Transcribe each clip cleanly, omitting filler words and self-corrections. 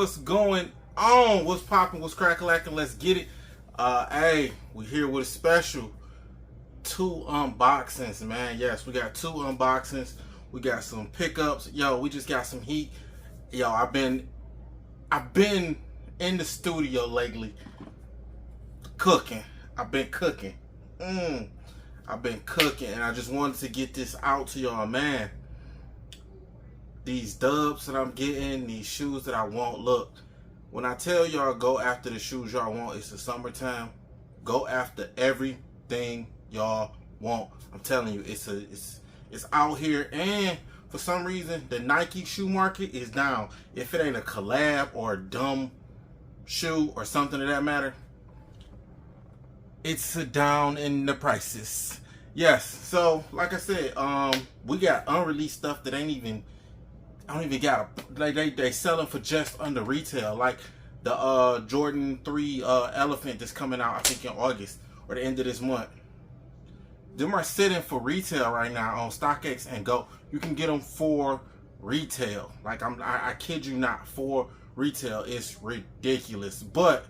what's going on? What's popping? What's crack-a-lacking? Let's get it. Hey, we here with a special 2 unboxings, man. Yes, we got 2 unboxings. We got some pickups. Yo, we just got some heat. Yo, I've been in the studio lately cooking. I've been cooking. I've been cooking, and I just wanted to get this out to y'all, man. These dubs that I'm getting, these shoes that I want. Look, when I tell y'all go after the shoes y'all want, it's the summertime. Go after everything y'all want. I'm telling you, it's out here, and for some reason the Nike shoe market is down. If it ain't a collab or a dumb shoe or something of that matter, it's down in the prices. Yes, so like I said, we got unreleased stuff that ain't even, I don't even got they selling for just under retail, like the Jordan 3 Elephant that's coming out, I think in August or the end of this month. Them are sitting for retail right now on StockX and Go. You can get them for retail. Like I kid you not, for retail. It's ridiculous. But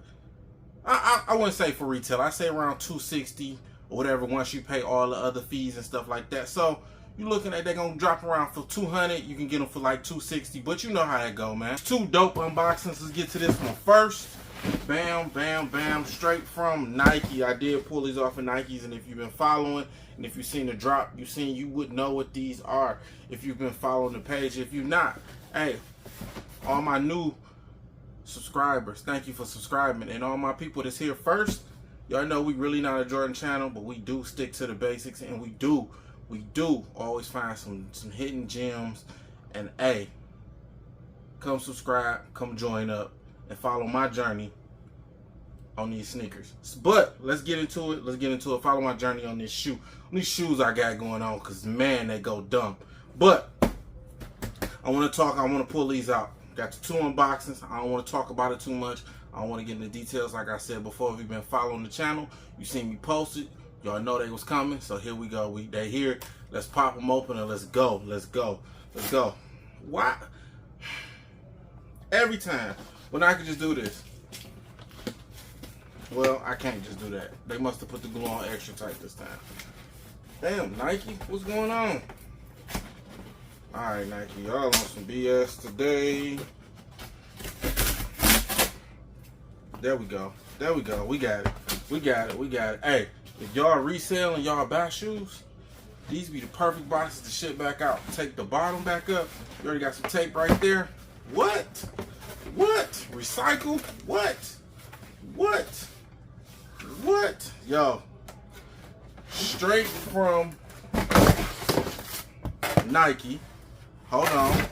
I wouldn't say for retail. I say around $260 or whatever once you pay all the other fees and stuff like that. So you're looking at, they're gonna drop around for $200. You can get them for like $260, but you know how that go, man. 2 dope unboxings. Let's get to this one first. Bam, bam, bam, straight from Nike. I did pull these off of Nikes, and if you've been following, and if you've seen the drop, you would know what these are if you've been following the page. If you're not, hey, all my new subscribers, thank you for subscribing. And all my people that's here first, y'all know we really not a Jordan channel, but we do stick to the basics, and we do always find some hidden gems. And hey, come subscribe, come join up, and follow my journey on these sneakers. But let's get into it. Follow my journey on this shoe, on these shoes I got going on, because man, they go dumb. But I want to pull these out. Got the 2 unboxings. I don't want to talk about it too much. I don't want to get into details. Like I said before, if you've been following the channel, you seen me post it. Y'all know they was coming, so here we go. They here. Let's pop them open and let's go. Let's go. Let's go. Why? Every time when I could just do this. Well, I can't just do that. They must have put the glue on extra tight this time. Damn, Nike, what's going on? Alright, Nike, y'all on some BS today. There we go. There we go. We got it. We got it. We got it. Hey, if y'all reselling, y'all buy shoes, these be the perfect boxes to ship back out. Take the bottom back up. You already got some tape right there. What? What? Recycle? What? What? What? Yo. Straight from Nike. Hold on.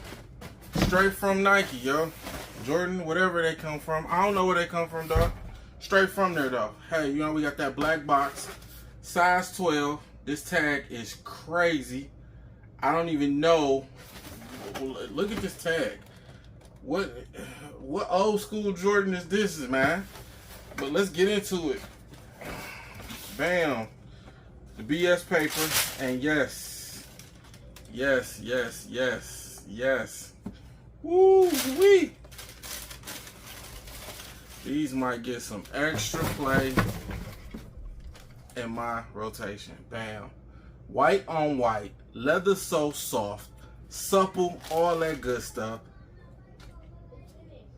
Straight from Nike, yo. Jordan, whatever they come from. I don't know where they come from, dog. Straight from there, though. Hey, you know, we got that black box. Size 12. This tag is crazy. I don't even know. Look at this tag. What old school Jordan is this, man? But let's get into it. Bam. The BS paper. And yes. Yes, yes, yes, yes. Woo-wee. These might get some extra play in my rotation. Bam. White on white. Leather so soft. Supple. All that good stuff.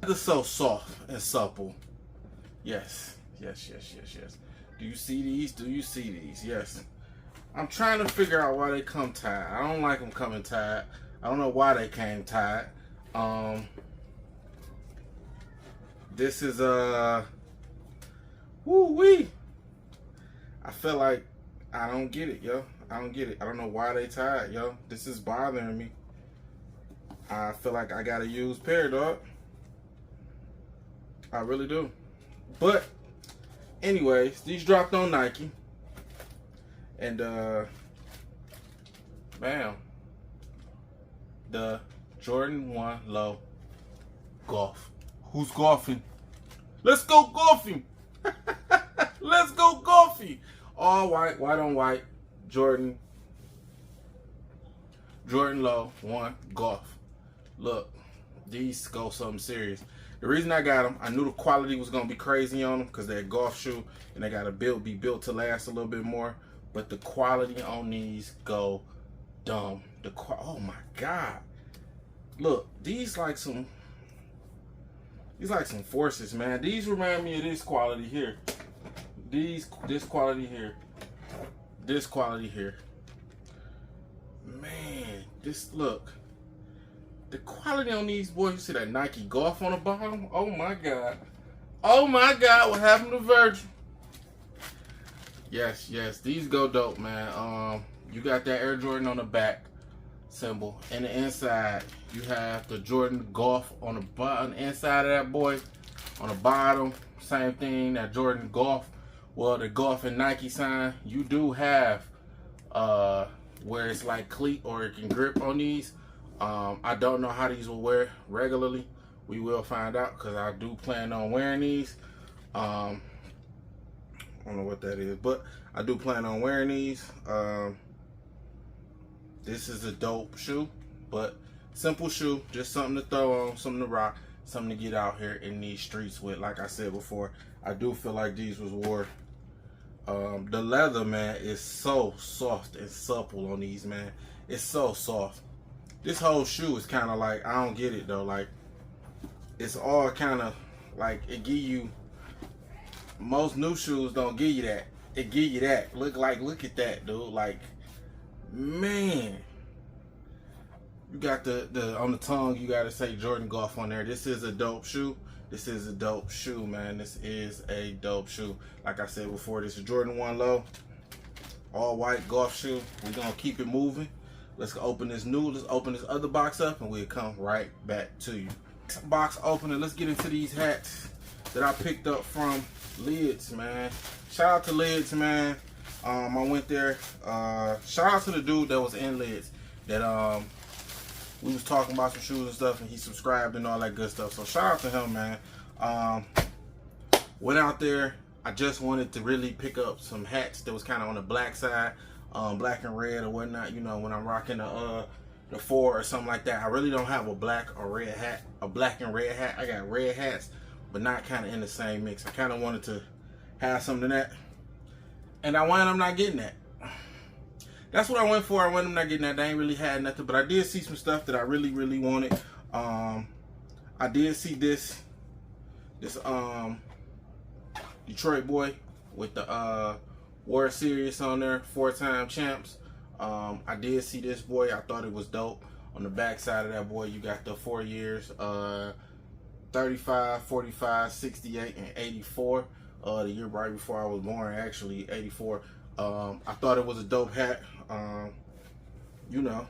Leather so soft and supple. Yes. Yes, yes, yes, yes. Do you see these? Do you see these? Yes. I'm trying to figure out why they come tied. I don't like them coming tied. I don't know why they came tied. This is woo-wee. I feel like I don't get it, yo. I don't get it. I don't know why they tied, yo. This is bothering me. I feel like I got a used pair, dog. I really do. But anyways, these dropped on Nike. And bam. The Jordan 1 Low Golf. Who's golfing? Let's go golfing. Let's go golfing. All white, white on white. Jordan Low 1 Golf. Look, these go something serious. The reason I got them, I knew the quality was gonna be crazy on them because they're a golf shoe and they gotta be built to last a little bit more. But the quality on these go dumb. Oh my God! Look, these like some forces, man. These remind me of this quality here. This quality here. This quality here. Man, look. The quality on these boys, you see that Nike Golf on the bottom? Oh my God. Oh my God, what happened to Virgil? Yes, these go dope, man. You got that Air Jordan on the back symbol. And the inside, you have the Jordan Golf on the bottom, inside of that boy. On the bottom, same thing, that Jordan Golf. Well, the Golf and Nike sign, you do have where it's like cleat or it can grip on these. I don't know how these will wear regularly. We will find out because I do plan on wearing these. I don't know what that is, but I do plan on wearing these. This is a dope shoe, but simple shoe, just something to throw on, something to rock, something to get out here in these streets with. Like I said before, I do feel like these was wore. The leather, man, is so soft and supple on these, man. It's so soft. This whole shoe is kind of like, I don't get it though. Like, it's all kind of like, it give you, most new shoes don't give you that. It give you that. Look at that, dude. Like, man. You got the on the tongue, you got to say Jordan Golf on there. This is a dope shoe. This is a dope shoe, man. This is a dope shoe. Like I said before, this is Jordan 1 Low. All white golf shoe. We're going to keep it moving. Let's open this let's open this other box up and we'll come right back to you. Box opening, let's get into these hats that I picked up from Lids, man. Shout out to Lids, man. I went there. Shout out to the dude that was in Lids that we was talking about some shoes and stuff, and he subscribed and all that good stuff. So shout out to him, man. Went out there. I just wanted to really pick up some hats that was kind of on the black side. Black and red or whatnot, you know, when I'm rocking the 4 or something like that. I really don't have a black or red hat, a black and red hat. I got red hats, but not kind of in the same mix. I kind of wanted to have something of that, and I wound up not getting that. That's what I went for. I wound up not getting that. They ain't really had nothing, but I did see some stuff that I really, really wanted. I did see this Detroit boy with the World Series on there, 4-time champs. I did see this boy. I thought it was dope. On the back side of that boy, you got the 4 years, 35, 45, 68, and 84. The year right before I was born, actually, 84. I thought it was a dope hat. You know,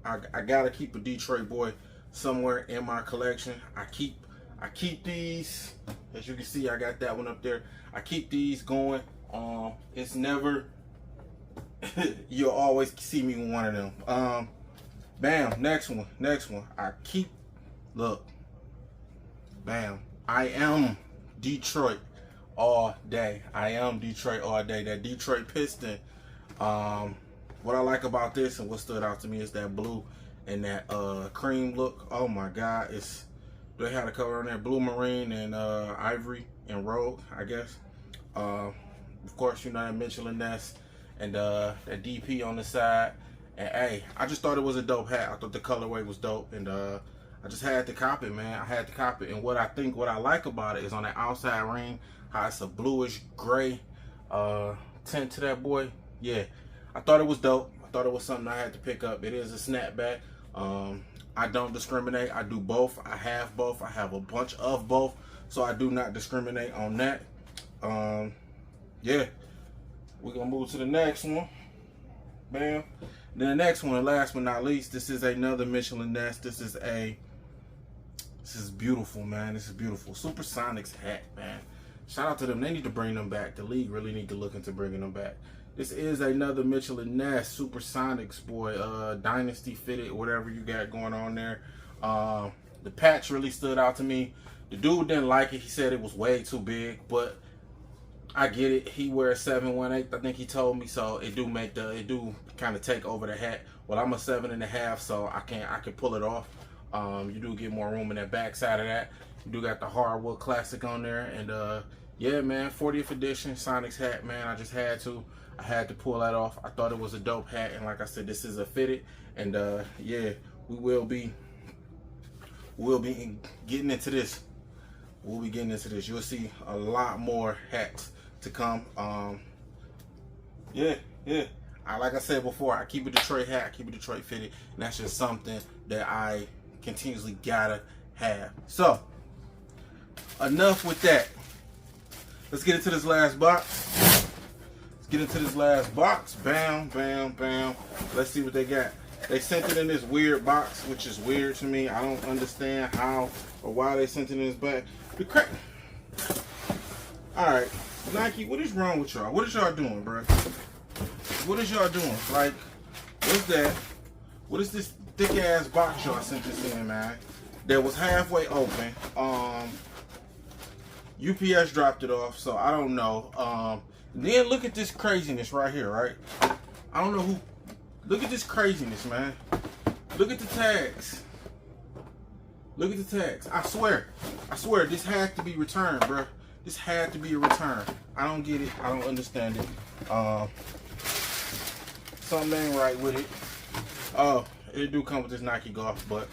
I gotta keep a Detroit boy somewhere in my collection. I keep these. As you can see, I got that one up there. I keep these going. It's never, you'll always see me with one of them. Bam, next one. Look, bam, I am Detroit all day. That Detroit Piston. What I like about this and what stood out to me is that blue and that cream look. Oh my God, they had a color on there, blue marine and ivory and rogue, I guess. Of course, you know, that Michelin Ness and that DP on the side. And hey, I just thought it was a dope hat. I thought the colorway was dope, and I just had to cop it, man. I had to cop it. And what I like about it is on that outside ring, how it's a bluish gray tint to that boy. Yeah, I thought it was dope. I thought it was something I had to pick up. It is a snapback. I don't discriminate. I do both. I have both. I have a bunch of both, so I do not discriminate on that. Yeah, we're gonna move to the next one. Bam. Then the next one, last but not least, this is another Michelin Ness. This is beautiful, man. This is beautiful. Supersonics hat, man. Shout out to them. They need to bring them back. The league really need to look into bringing them back. This is another Michelin Ness Supersonics, boy. Dynasty fitted, whatever you got going on there. The patch really stood out to me. The dude didn't like it. He said it was way too big, but I get it. He wears 7/1/8, I think he told me, so it do kind of take over the hat. Well, I'm a 7.5, so I can pull it off. You do get more room in that back side of that. You do got the hardwood classic on there, and yeah, man, 40th edition Sonic's hat, man. I just had to. I had to pull that off. I thought it was a dope hat, and like I said, this is a fitted, and yeah, we'll be getting into this. We'll be getting into this. You'll see a lot more hats to come. Yeah. Like I said before, I keep a Detroit hat, I keep a Detroit fitted, and that's just something that I continuously gotta have. So, enough with that. Let's get into this last box. Bam, bam, bam. Let's see what they got. They sent it in this weird box, which is weird to me. I don't understand how or why they sent it in this bag. The crap. Alright, Nike, what is wrong with y'all? What is y'all doing, bro? What is y'all doing? Like, what's that? What is this thick ass box y'all sent this in, man? That was halfway open. UPS dropped it off, so I don't know. Then look at this craziness right here, right? I don't know who. Look at this craziness, man. Look at the tags. Look at the tags. I swear, this had to be returned, bro. This had to be a return. I don't get it. I don't understand it. Something ain't right with it. Oh, it do come with this Nike Golf, but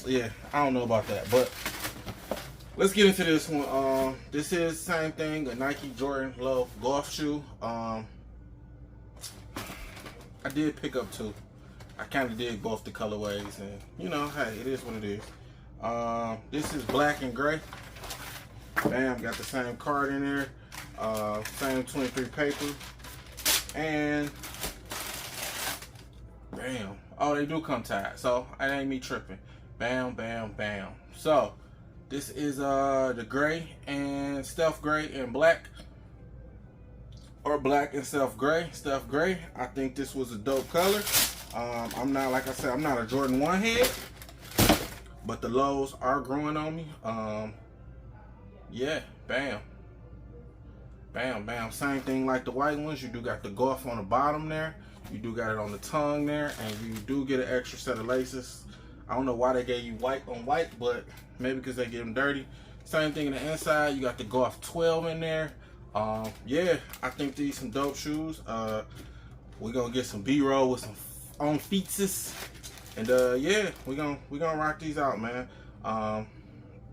yeah, I don't know about that. But let's get into this one. This is the same thing, a Nike Jordan Low golf shoe. I did pick up two. I kind of dig both the colorways, and you know, hey, it is what it is. This is black and gray. Bam, got the same card in there, same 23 paper, and bam. Oh, they do come tied, so it ain't me tripping. Bam, bam, bam. So this is the gray and stealth gray and black, or black and stealth gray. I think this was a dope color. I'm not, like I said, I'm not a Jordan 1 head, but the lows are growing on me. Yeah, bam. Bam, bam. Same thing like the white ones. You do got the golf on the bottom there. You do got it on the tongue there, and you do get an extra set of laces. I don't know why they gave you white on white, but maybe because they get them dirty. Same thing in the inside. You got the Golf 12 in there. Yeah, I think these some dope shoes. We're gonna get some B-roll with some on feetses, and yeah, we're gonna rock these out, man.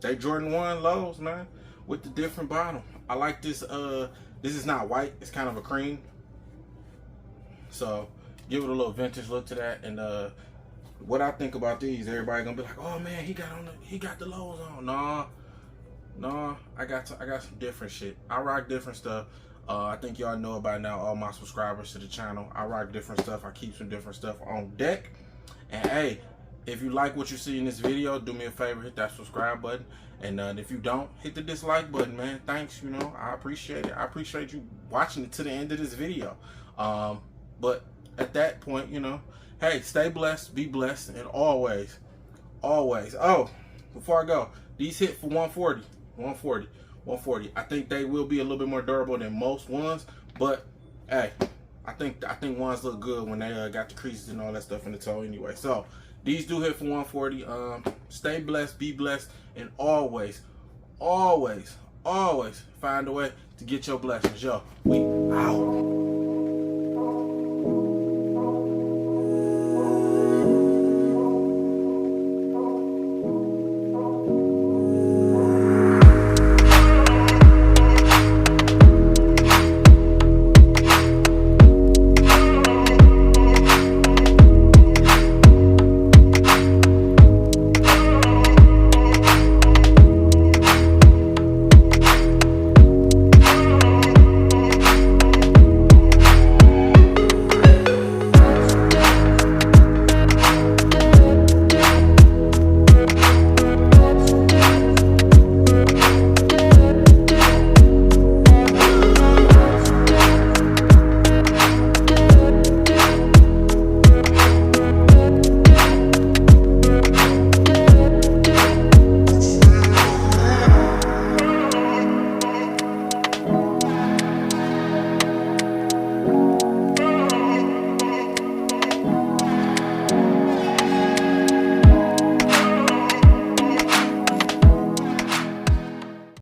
They Jordan 1 lows, man, with the different bottom. I like this. This is not white, it's kind of a cream, so give it a little vintage look to that. And what I think about these, everybody gonna be like, oh man, he got the lows on. No, I got some different shit. I rock different stuff. I think y'all know by now, all my subscribers to the channel. I rock different stuff. I keep some different stuff on deck. And hey, if you like what you see in this video, do me a favor, hit that subscribe button. And if you don't, hit the dislike button, man. Thanks, you know, I appreciate it. I appreciate you watching it to the end of this video. But at that point, you know, hey, stay blessed, be blessed, and always. Oh, before I go, these hit for 140. I think they will be a little bit more durable than most ones, but hey, I think ones look good when they got the creases and all that stuff in the toe anyway. So these do hit for 140. Stay blessed, be blessed, and always find a way to get your blessings. Yo, we out.